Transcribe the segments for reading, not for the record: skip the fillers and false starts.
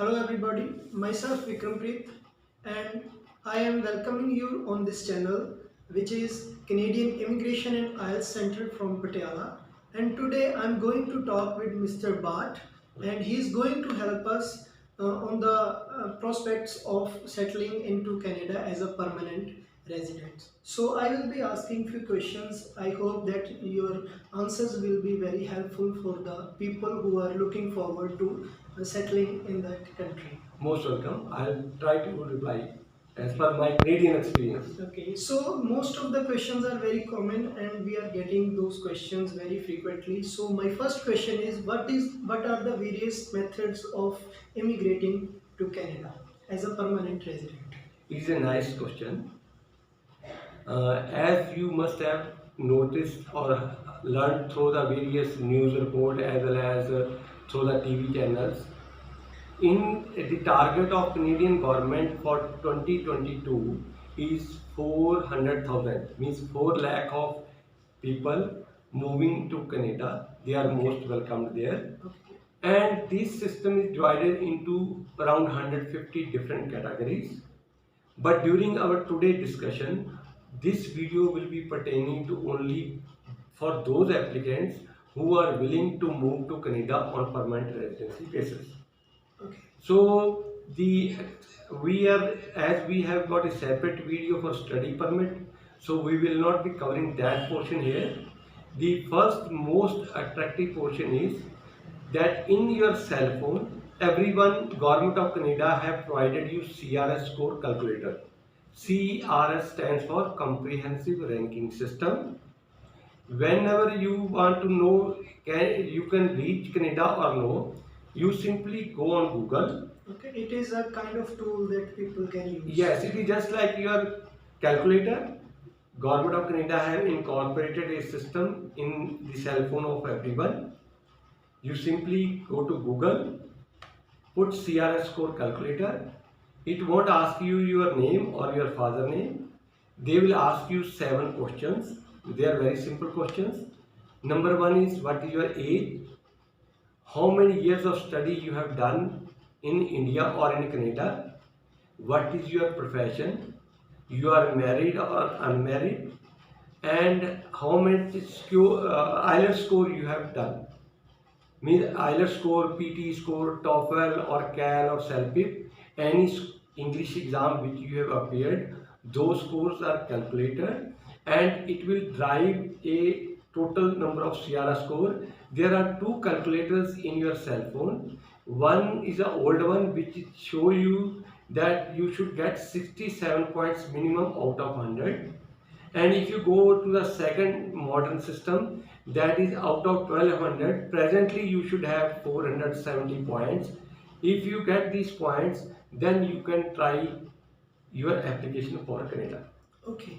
Hello everybody, myself Vikrampreet and I am welcoming you on this channel which is Canadian Immigration and IELTS Center from Patiala, and today I am going to talk with Mr. Bhatt and he is going to help us on the prospects of settling into Canada as a permanent resident. So I will be asking few questions. I hope that your answers will be very helpful for the people who are looking forward to settling in that country. Most welcome. I'll try to reply as per my Canadian experience. Okay, so most of the questions are very common and we are getting those questions very frequently. So my first question is what are the various methods of immigrating to Canada as a permanent resident? It is a nice question. As you must have noticed or learned through the various news report as well as through the TV channels, in the target of Canadian government for 2022 is 400,000, means 4 lakh of people moving to Canada. They are most welcomed there. Okay. And this system is divided into around 150 different categories. But during our today discussion, this video will be pertaining to only for those applicants who are willing to move to Canada on permanent residency basis. Okay. So we are, as we have got a separate video for study permit, so we will not be covering that portion here. The first most attractive portion is that in your cell phone, everyone, Government of Canada have provided you CRS score calculator. CRS stands for Comprehensive Ranking System. Whenever you want to know you can reach Canada or no, you simply go on Google. Okay, it is a kind of tool that people can use. Yes, it is just like your calculator. Government of Canada have incorporated a system in the cell phone of everyone. You simply go to Google, put CRS score calculator. It won't ask you your name or your father name. They will ask you 7 questions. They are very simple questions. Number 1 is what is your age? How many years of study you have done in India or in Canada? What is your profession? You are married or unmarried? And how much IELTS score you have done? Means IELTS score, PT score, TOEFL or CAL or CELPIP, any English exam which you have appeared, those scores are calculated and it will drive a total number of CRS score. There are 2 calculators in your cell phone. One is an old one which show you that you should get 67 points minimum out of 100. And if you go to the second modern system, that is out of 1200, presently you should have 470 points. If you get these points, then you can try your application for Canada. Okay,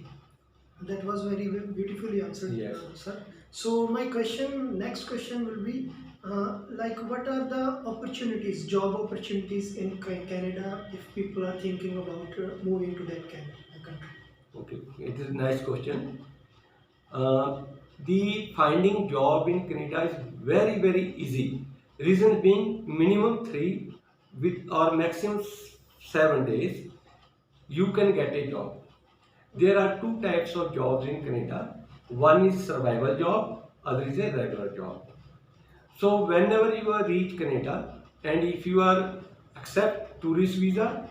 that was very beautifully answered, Yes. Sir. So my next question will be, like, what are the opportunities, job opportunities in Canada if people are thinking about moving to that country? Okay, it is a nice question. The finding job in Canada is very easy. Reason being, minimum 3 with or maximum 7 days you can get a job. There are 2 types of jobs in Canada. One is survival job, other is a regular job. So whenever you are reach Canada and if you are accept tourist visa,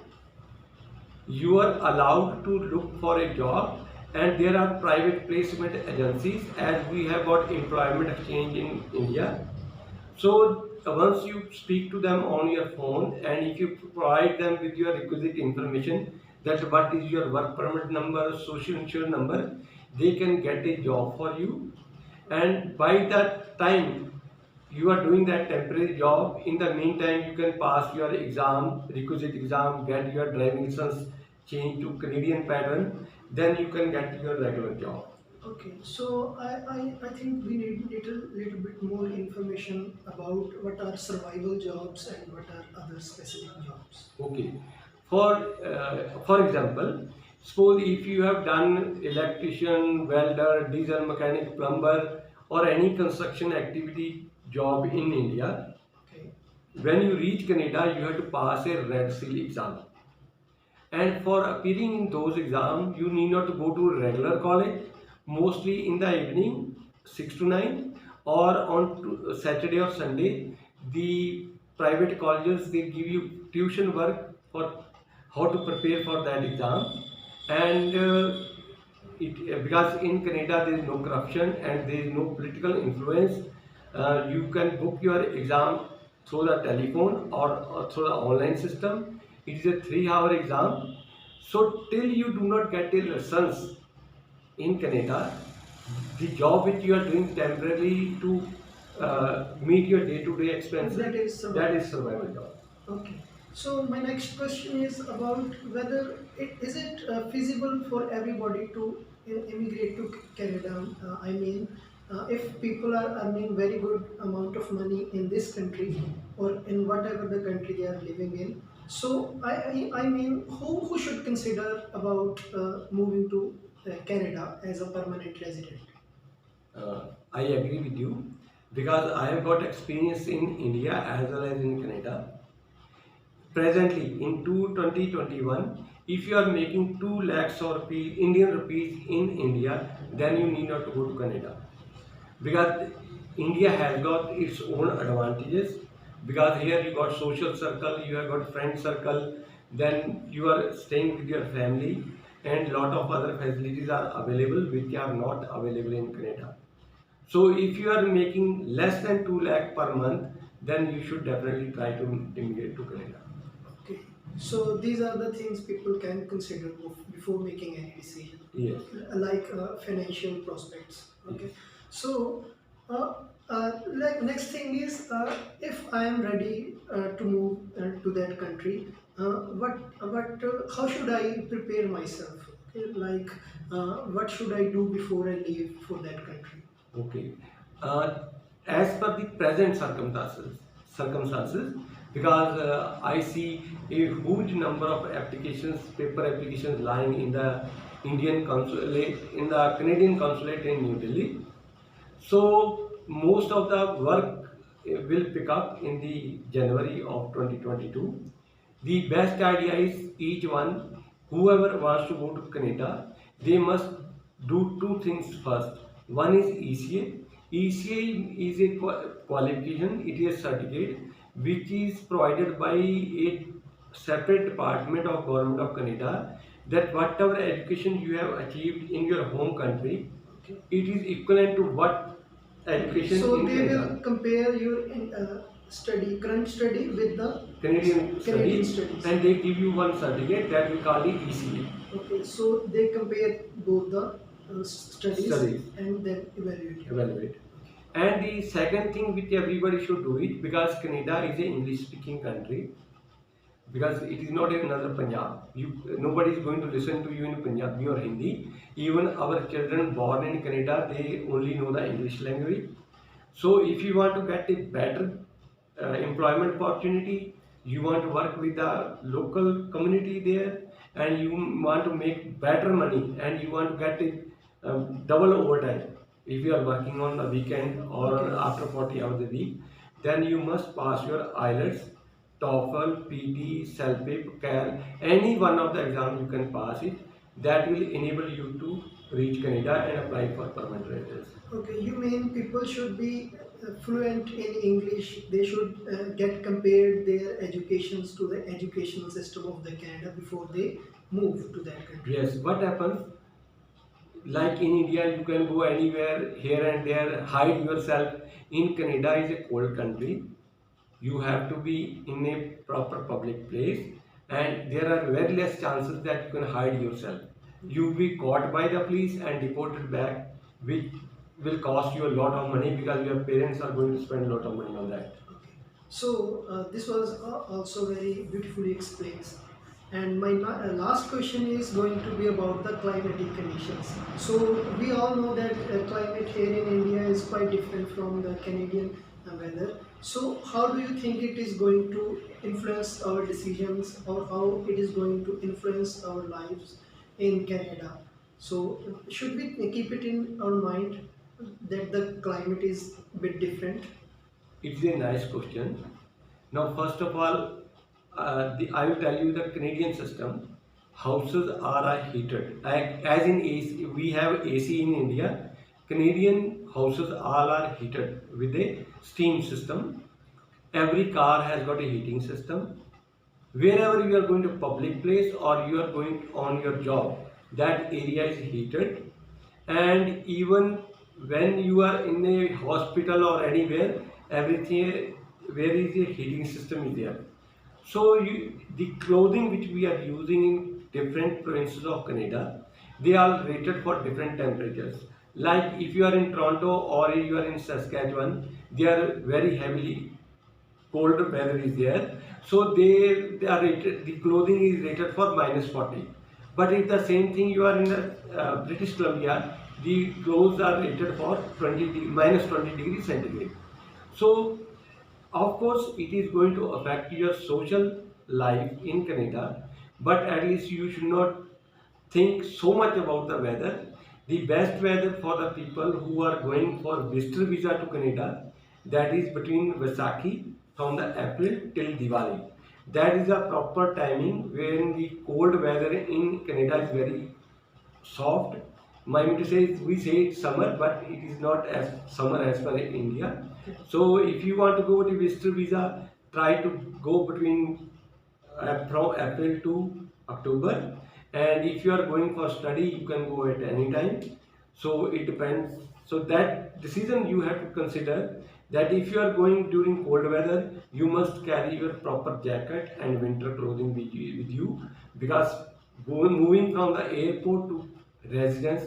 you are allowed to look for a job, and there are private placement agencies as we have got employment exchange in India. So once you speak to them on your phone and if you provide them with your requisite information, that what is your work permit number, social insurance number, they can get a job for you. And by that time you are doing that temporary job, in the meantime you can pass your exam, requisite exam, get your driving license change to Canadian pattern, then you can get your regular job. Okay, so I think we need little bit more information about what are survival jobs and what are other specific jobs. Okay. For example, suppose if you have done electrician, welder, diesel mechanic, plumber, or any construction activity job in India, Okay. When you reach Canada, you have to pass a Red Seal exam. And for appearing in those exams, you need not to go to a regular college, mostly in the evening, 6 to 9, or on Saturday or Sunday. The private colleges, they give you tuition work for how to prepare for that exam. And because in Canada there is no corruption and there is no political influence, you can book your exam through the telephone or through the online system. It is a 3 hour exam. So till you do not get a license in Canada, the job which you are doing temporarily to meet your day-to-day expenses, That is that is survival. survival job. Okay. So my next question is about whether is it feasible for everybody to immigrate to Canada? I mean, if people are earning very good amount of money in this country or in whatever the country they are living in, so I mean, who should consider about moving to Canada as a permanent resident? I agree with you because I have got experience in India as well as in Canada. Presently, in 2021, if you are making 2 lakhs or Indian rupees in India, then you need not to go to Canada because India has got its own advantages. Because here you got social circle, you have got friend circle, then you are staying with your family, and lot of other facilities are available which are not available in Canada. So if you are making less than 2 lakh per month, then you should definitely try to immigrate to Canada. Okay. So these are the things people can consider before making any decision, Yes. like financial prospects. Okay. Yes. So, like next thing is, if I am ready to move to that country, how should I prepare myself? Okay. Like, what should I do before I leave for that country? Okay. Uh, as per the present circumstances, because I see a huge number of applications, paper applications lying in the Indian consulate, in the Canadian consulate in New Delhi. So most of the work will pick up in the January of 2022. The best idea is each one, whoever wants to go to Canada, they must do two things first. One is ECA. ECA is a qualification, it is a certificate which is provided by a separate department of Government of Canada, that whatever education you have achieved in your home country, Okay. it is equivalent to what education So in they Canada. will compare your current study with the Canadian studies, studies. and they give you one certificate that we call it ECA. Okay, so they compare both the Studies. and then evaluate. Evaluate. And the second thing which everybody should do it, because Canada is an English speaking country, because it is not another Punjab. Nobody is going to listen to you in Punjabi or Hindi. Even our children born in Canada, they only know the English language. So if you want to get a better employment opportunity, you want to work with the local community there, and you want to make better money, and you want to get a double overtime. If you are working on the weekend or Okay. after 40 hours a week, then you must pass your IELTS, TOEFL, PT, CELPIP, CAL, any one of the exams you can pass it. That will enable you to reach Canada and apply for permanent residence. Okay, you mean people should be fluent in English? They should get compared their educations to the educational system of the Canada before they move to that country. Yes, what happens? Like in India, you can go anywhere, here and there, hide yourself. In Canada is a cold country. You have to be in a proper public place, and there are very less chances that you can hide yourself. You will be caught by the police and deported back, which will cost you a lot of money because your parents are going to spend a lot of money on that. Okay. So this was also very beautifully explained. And my last question is going to be about the climatic conditions. So we all know that climate here in India is quite different from the Canadian weather. So how do you think it is going to influence our decisions, or how it is going to influence our lives in Canada? So should we keep it in our mind that the climate is a bit different? It's a nice question. Now, first of all, I will tell you the Canadian system. Houses are heated. As in AC, we have AC in India. Canadian houses all are heated with a steam system. Every car has got a heating system. Wherever you are going to public place or you are going on your job, that area is heated. And even when you are in a hospital or anywhere, everything where is a heating system is there. So the clothing which we are using in different provinces of Canada, they are rated for different temperatures. Like if you are in Toronto or you are in Saskatchewan, they are very heavily cold weather is there. So they are rated, the clothing is rated for -40. But if the same thing you are in British Columbia, the clothes are rated for -20 degrees centigrade. So of course it is going to affect your social life in Canada, but at least you should not think so much about the weather. The best weather for the people who are going for visitor visa to Canada, that is between Vaisakhi from the April till Diwali. That is a proper timing when the cold weather in Canada is very soft. My mean to say we say it's summer, but it is not as summer as per India. So if you want to go with the visitor visa, try to go between from April to October. And if you are going for study, you can go at any time. So it depends. So that decision you have to consider that if you are going during cold weather, you must carry your proper jacket and winter clothing with you because moving from the airport to residence,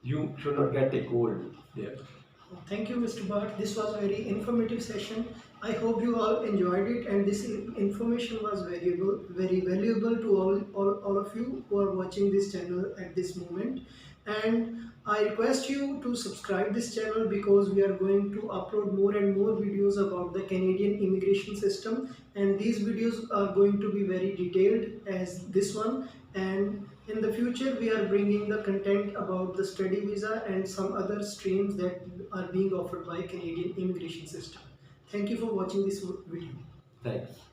you should not get a cold there. Thank you, Mr. Bhatt. This was a very informative session. I hope you all enjoyed it, and this information was very valuable to all of you who are watching this channel at this moment. And I request you to subscribe this channel because we are going to upload more and more videos about the Canadian immigration system, and these videos are going to be very detailed as this one. And in the future we are bringing the content about the study visa and some other streams that are being offered by Canadian immigration system. Thank you for watching this video. Thanks.